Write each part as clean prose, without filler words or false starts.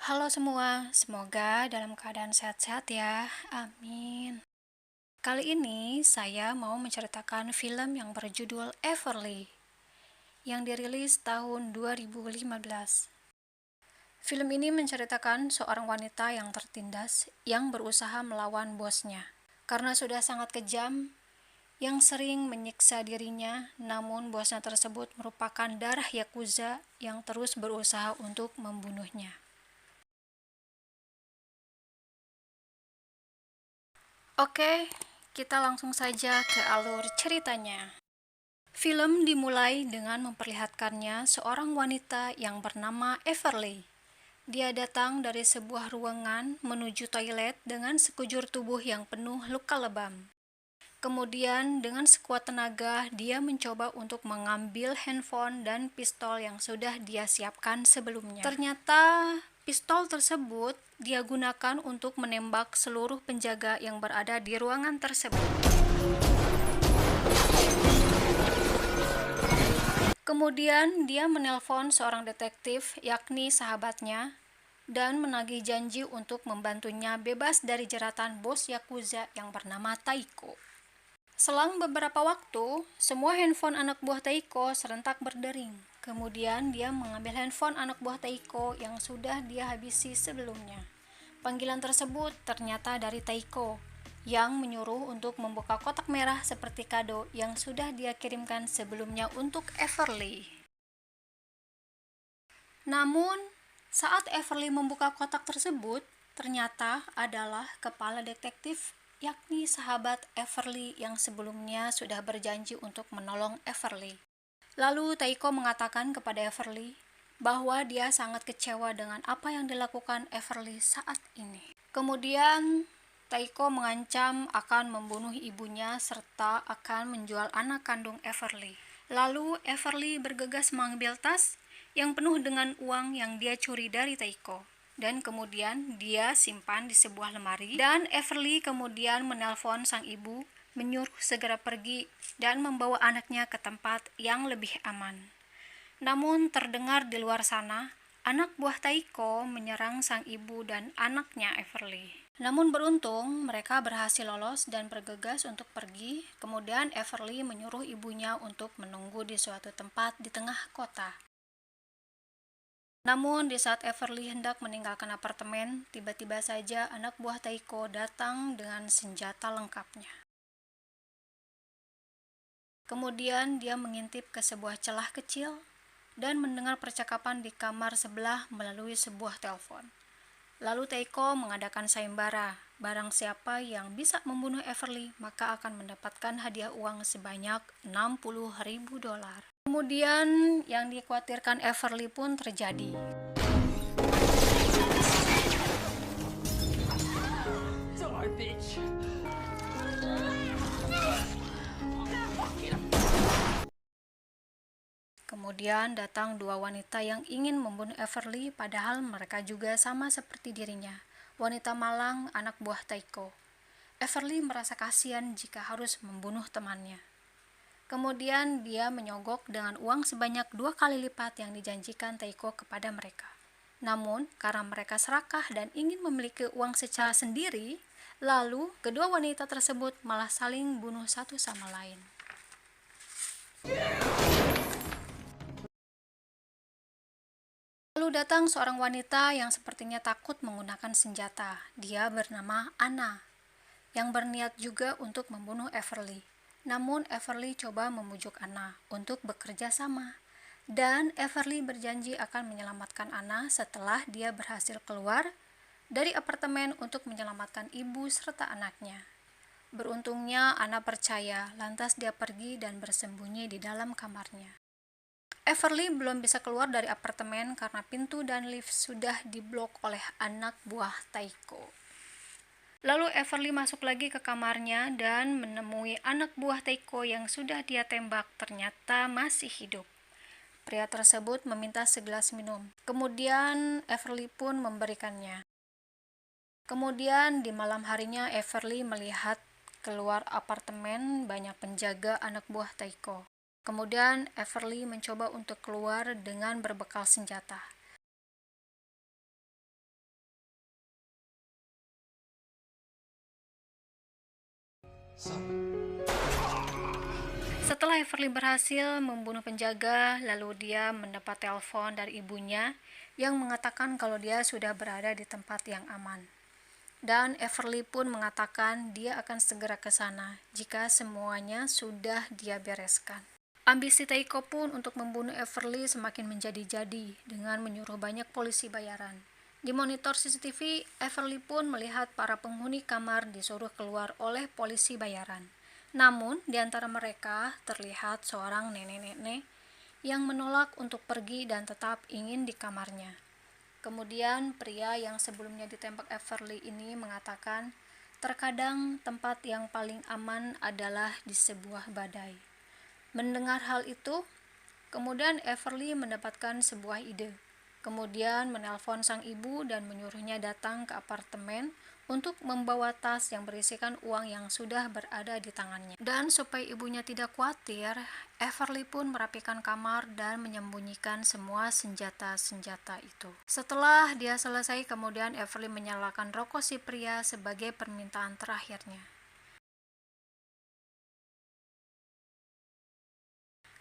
Halo semua, semoga dalam keadaan sehat-sehat ya. Amin. Kali ini saya mau menceritakan film yang berjudul Everly yang dirilis tahun 2015. Film ini menceritakan seorang wanita yang tertindas yang berusaha melawan bosnya. Karena sudah sangat kejam, yang sering menyiksa dirinya, namun bosnya tersebut merupakan darah Yakuza yang terus berusaha untuk membunuhnya. Oke, kita langsung saja ke alur ceritanya. Film dimulai dengan memperlihatkannya seorang wanita yang bernama Everly. Dia datang dari sebuah ruangan menuju toilet dengan sekujur tubuh yang penuh luka lebam. Kemudian dengan sekuat tenaga dia mencoba untuk mengambil handphone dan pistol yang sudah dia siapkan sebelumnya. Ternyata pistol tersebut dia gunakan untuk menembak seluruh penjaga yang berada di ruangan tersebut. Kemudian dia menelpon seorang detektif yakni sahabatnya dan menagih janji untuk membantunya bebas dari jeratan bos Yakuza yang bernama Taiko. Selang beberapa waktu, semua handphone anak buah Taiko serentak berdering. Kemudian dia mengambil handphone anak buah Taiko yang sudah dia habisi sebelumnya. Panggilan tersebut ternyata dari Taiko, yang menyuruh untuk membuka kotak merah seperti kado yang sudah dia kirimkan sebelumnya untuk Everly. Namun, saat Everly membuka kotak tersebut, ternyata adalah kepala detektif yakni sahabat Everly yang sebelumnya sudah berjanji untuk menolong Everly. Lalu Taiko mengatakan kepada Everly bahwa dia sangat kecewa dengan apa yang dilakukan Everly saat ini. Kemudian Taiko mengancam akan membunuh ibunya serta akan menjual anak kandung Everly. Lalu Everly bergegas mengambil tas yang penuh dengan uang yang dia curi dari Taiko. Dan kemudian dia simpan di sebuah lemari dan Everly kemudian menelpon sang ibu menyuruh segera pergi dan membawa anaknya ke tempat yang lebih aman. Namun terdengar di luar sana, anak buah Taiko menyerang sang ibu dan anaknya Everly. Namun beruntung mereka berhasil lolos dan bergegas untuk pergi. Kemudian Everly menyuruh ibunya untuk menunggu di suatu tempat di tengah kota. Namun di saat Everly hendak meninggalkan apartemen, tiba-tiba saja anak buah Taiko datang dengan senjata lengkapnya. Kemudian dia mengintip ke sebuah celah kecil dan mendengar percakapan di kamar sebelah melalui sebuah telepon. Lalu Taiko mengadakan sayembara, barang siapa yang bisa membunuh Everly maka akan mendapatkan hadiah uang sebanyak $60.000. Kemudian yang dikhawatirkan Everly pun terjadi. Kemudian datang dua wanita yang ingin membunuh Everly padahal mereka juga sama seperti dirinya, wanita malang anak buah Taiko. Everly merasa kasihan jika harus membunuh temannya. Kemudian dia menyogok dengan uang sebanyak 2 kali lipat yang dijanjikan Taiko kepada mereka. Namun, karena mereka serakah dan ingin memiliki uang secara sendiri, lalu kedua wanita tersebut malah saling bunuh satu sama lain. Lalu datang seorang wanita yang sepertinya takut menggunakan senjata. Dia bernama Anna, yang berniat juga untuk membunuh Everly. Namun Everly coba membujuk Anna untuk bekerja sama. Dan Everly berjanji akan menyelamatkan Anna setelah dia berhasil keluar dari apartemen untuk menyelamatkan ibu serta anaknya. Beruntungnya Anna percaya, lantas dia pergi dan bersembunyi di dalam kamarnya. Everly belum bisa keluar dari apartemen karena pintu dan lift sudah diblok oleh anak buah Taiko. Lalu Everly masuk lagi ke kamarnya dan menemui anak buah Taiko yang sudah dia tembak ternyata masih hidup. Pria tersebut meminta segelas minum. Kemudian Everly pun memberikannya. Kemudian di malam harinya Everly melihat keluar apartemen banyak penjaga anak buah Taiko. Kemudian Everly mencoba untuk keluar dengan berbekal senjata. Setelah Everly berhasil membunuh penjaga, lalu dia mendapat telepon dari ibunya yang mengatakan kalau dia sudah berada di tempat yang aman. Dan Everly pun mengatakan dia akan segera ke sana jika semuanya sudah dia bereskan. Ambisi Taiko pun untuk membunuh Everly semakin menjadi-jadi dengan menyuruh banyak polisi bayaran. Di monitor CCTV, Everly pun melihat para penghuni kamar disuruh keluar oleh polisi bayaran. Namun, di antara mereka terlihat seorang nenek-nenek yang menolak untuk pergi dan tetap ingin di kamarnya. Kemudian, pria yang sebelumnya ditembak Everly ini mengatakan, terkadang tempat yang paling aman adalah di sebuah badai. Mendengar hal itu, kemudian Everly mendapatkan sebuah ide. Kemudian menelpon sang ibu dan menyuruhnya datang ke apartemen untuk membawa tas yang berisikan uang yang sudah berada di tangannya. Dan supaya ibunya tidak khawatir, Everly pun merapikan kamar dan menyembunyikan semua senjata-senjata itu. Setelah dia selesai, kemudian Everly menyalakan rokok si pria sebagai permintaan terakhirnya.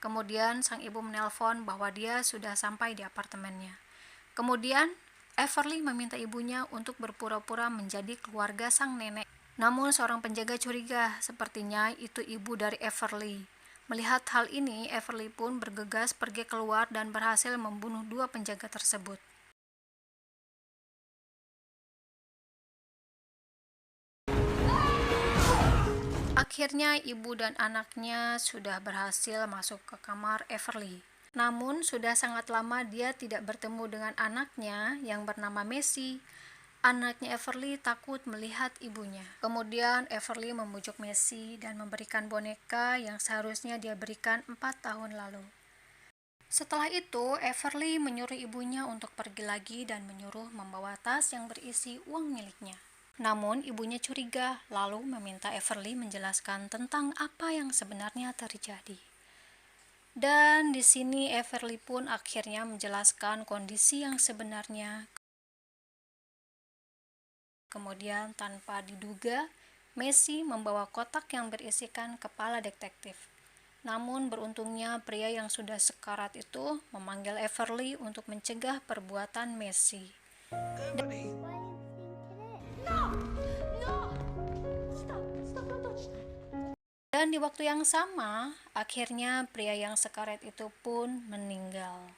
Kemudian sang ibu menelpon bahwa dia sudah sampai di apartemennya. Kemudian Everly meminta ibunya untuk berpura-pura menjadi keluarga sang nenek. Namun seorang penjaga curiga, sepertinya itu ibu dari Everly. Melihat hal ini, Everly pun bergegas pergi keluar dan berhasil membunuh dua penjaga tersebut. Akhirnya ibu dan anaknya sudah berhasil masuk ke kamar Everly. Namun sudah sangat lama dia tidak bertemu dengan anaknya yang bernama Messi. Anaknya Everly takut melihat ibunya. Kemudian Everly membujuk Messi dan memberikan boneka yang seharusnya dia berikan 4 tahun lalu. Setelah itu, Everly menyuruh ibunya untuk pergi lagi dan menyuruh membawa tas yang berisi uang miliknya. Namun ibunya curiga, lalu meminta Everly menjelaskan tentang apa yang sebenarnya terjadi. Dan di sini Everly pun akhirnya menjelaskan kondisi yang sebenarnya. Kemudian tanpa diduga, Messi membawa kotak yang berisikan kepala detektif. Namun beruntungnya pria yang sudah sekarat itu memanggil Everly untuk mencegah perbuatan Messi. Dan di waktu yang sama, akhirnya pria yang sekarat itu pun meninggal.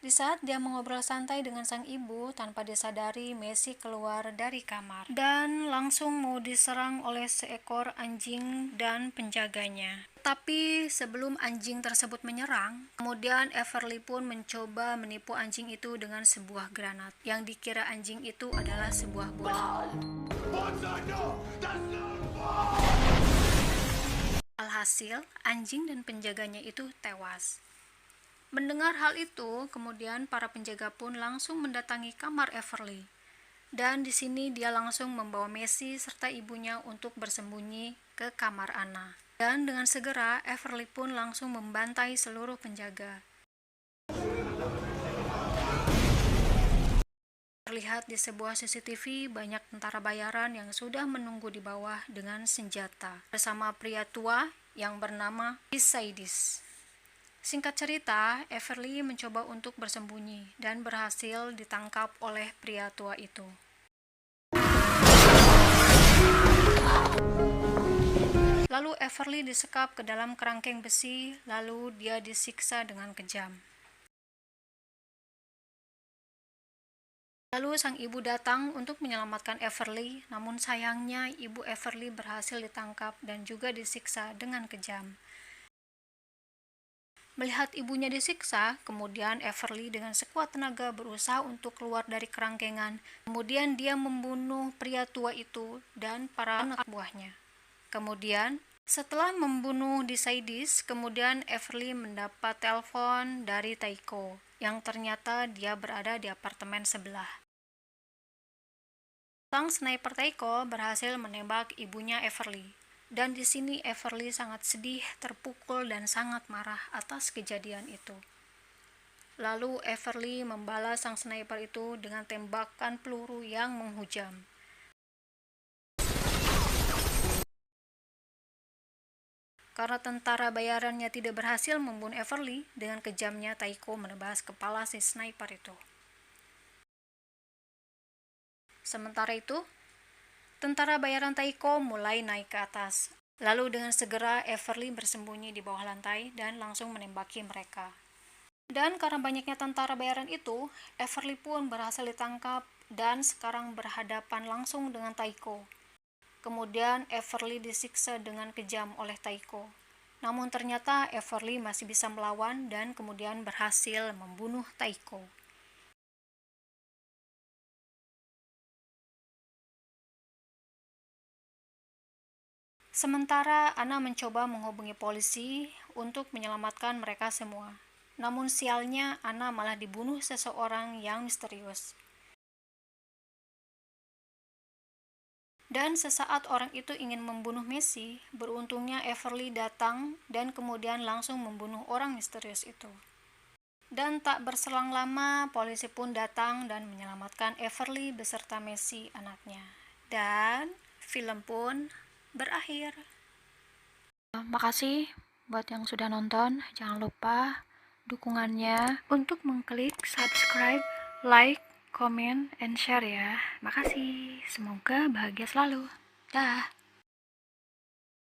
Di saat dia mengobrol santai dengan sang ibu, tanpa disadari Messi keluar dari kamar dan langsung mau diserang oleh seekor anjing dan penjaganya. Tapi sebelum anjing tersebut menyerang, kemudian Everly pun mencoba menipu anjing itu dengan sebuah granat yang dikira anjing itu adalah sebuah bola. Alhasil, anjing dan penjaganya itu tewas. Mendengar hal itu, kemudian para penjaga pun langsung mendatangi kamar Everly. Dan di sini dia langsung membawa Messi serta ibunya untuk bersembunyi ke kamar Anna. Dan dengan segera, Everly pun langsung membantai seluruh penjaga. Terlihat di sebuah CCTV, banyak tentara bayaran yang sudah menunggu di bawah dengan senjata, bersama pria tua yang bernama Isaidis. Singkat cerita, Everly mencoba untuk bersembunyi dan berhasil ditangkap oleh pria tua itu. Lalu Everly disekap ke dalam kerangkeng besi, lalu dia disiksa dengan kejam. Lalu sang ibu datang untuk menyelamatkan Everly, namun sayangnya ibu Everly berhasil ditangkap dan juga disiksa dengan kejam. Melihat ibunya disiksa, kemudian Everly dengan sekuat tenaga berusaha untuk keluar dari kerangkengan. Kemudian dia membunuh pria tua itu dan para anak buahnya. Kemudian, setelah membunuh Isaidis, kemudian Everly mendapat telepon dari Taiko, yang ternyata dia berada di apartemen sebelah. Sang sniper Taiko berhasil menembak ibunya Everly. Dan di sini Everly sangat sedih, terpukul, dan sangat marah atas kejadian itu. Lalu Everly membalas sang sniper itu dengan tembakan peluru yang menghujam. karena tentara bayarannya tidak berhasil membunuh Everly, dengan kejamnya Taiko menebas kepala si sniper itu. Sementara itu, tentara bayaran Taiko mulai naik ke atas. Lalu dengan segera Everly bersembunyi di bawah lantai dan langsung menembaki mereka. Dan karena banyaknya tentara bayaran itu, Everly pun berhasil ditangkap dan sekarang berhadapan langsung dengan Taiko. Kemudian Everly disiksa dengan kejam oleh Taiko. Namun ternyata Everly masih bisa melawan dan kemudian berhasil membunuh Taiko. Sementara Anna mencoba menghubungi polisi untuk menyelamatkan mereka semua. Namun sialnya Anna malah dibunuh seseorang yang misterius. Dan sesaat orang itu ingin membunuh Messi, beruntungnya Everly datang dan kemudian langsung membunuh orang misterius itu. Dan tak berselang lama, polisi pun datang dan menyelamatkan Everly beserta Messi, anaknya. Dan film pun berakhir. Makasih buat yang sudah nonton. Jangan lupa dukungannya untuk mengklik subscribe, like, comment, and share ya. Makasih. Semoga bahagia selalu. Dah.